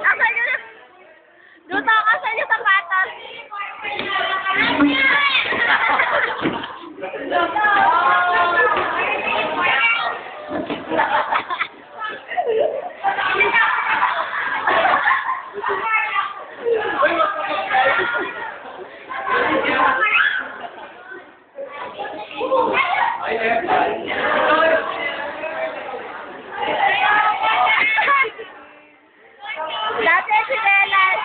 Asan yun? Duto ka sa inyo sapatos. Dati si Belas.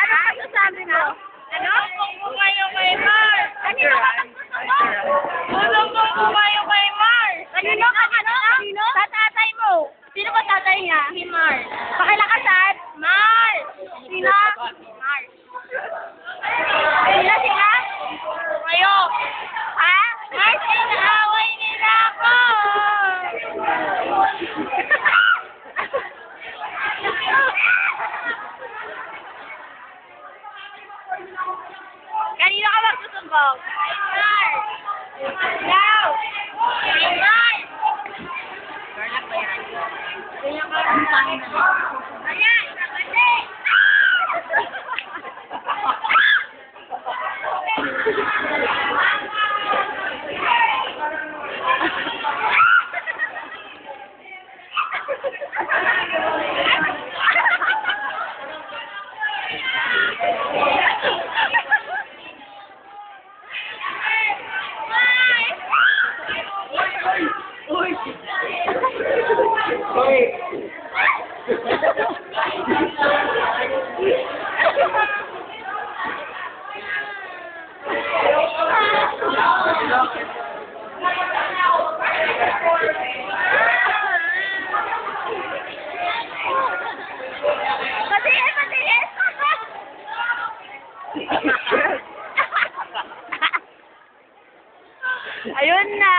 Ano masasabi mo? Ano? Kumayo kay Mars. Kanino ka gusto mo? Gusto mo kumayo kay Mars. Kanino ka ano? Sino? Sa tatay mo. Sino ba tatay niya? Si Mars. Pakilakasan? Mars. Sino? Mars. Sino sila? Kayo. Ha? Mars, inaaway nila ako. Kanino ka magsusumbong? Mars. Now. Mars. Kaya ka ang pangin na. Ayan, kasi. Ayun na.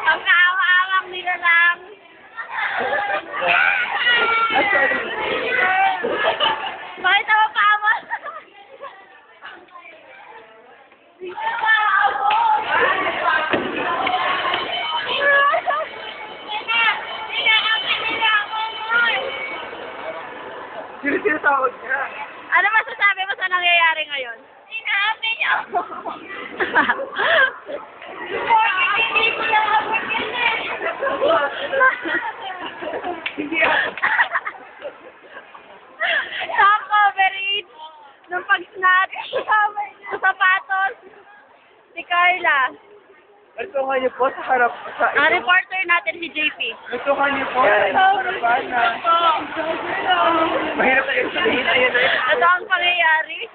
Ang kaawa-awang nila lang. Bakit ako paawa? Sino tawag niya? Ano masasabi mo sa nangyayari ngayon? Sinabi niyo! Hindi ko lang ako Hindi ako. Naka-coverage nung pag-snatch sa sapatos si Carla. Nagtungan niyo po sa harap sa Ang reporter natin si JP. Nagtungan niyo po sa harapan na mahirap na yung sabihin. Ayun. Ito ang pangyayari.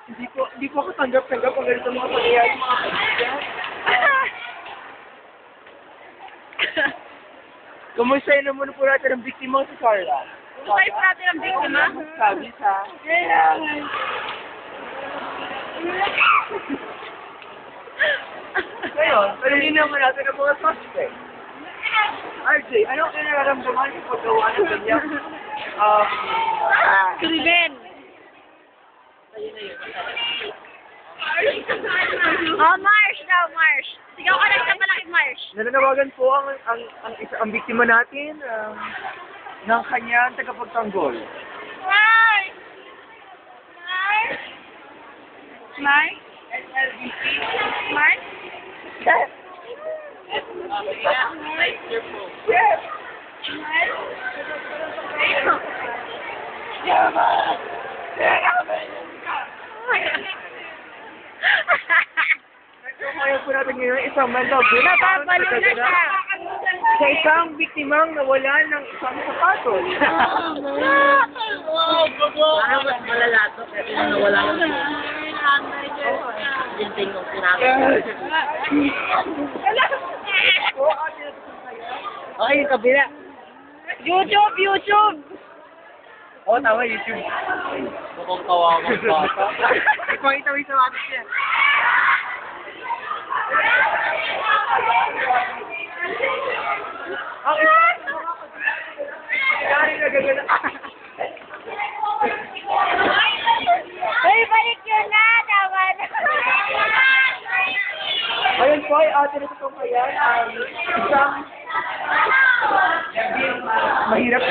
Hindi ko ako tanggap-tanggap ang ganito mga pangyayari mga kaibigan. Kumusta yun naman po natin ang biktima si Carla? Type natin ang biktima. Sabi sa... Ngayon, palilin naman natin ang mga suspect. RJ, ano ang nararamdaman sa paggawa ng ganyan? Krimen. Oh, Marsh daw, Marsh. Sigaw ka lang sa malaking Marsh. Nananawagan po ang biktima natin ng kanyang tagapagtanggol. Marsh! Marsh! Marsh? Marsh? Yes! Yes! Ngayon po natin ngayon isang mental breakdown Nababaliw na siya. sa isang biktimang nawalan ng isang sapatos. Parang mas malala to kasi nung nawala ko siya. Yung tingong sinabi. Okay, yung kabila. YouTube! Oo, tama, YouTube. Mukhang kawawang bata. Ipakita mo yung sapatos niya. Ang isa. Kaya rin nagagana. ate na ito kaya, isang mahirap.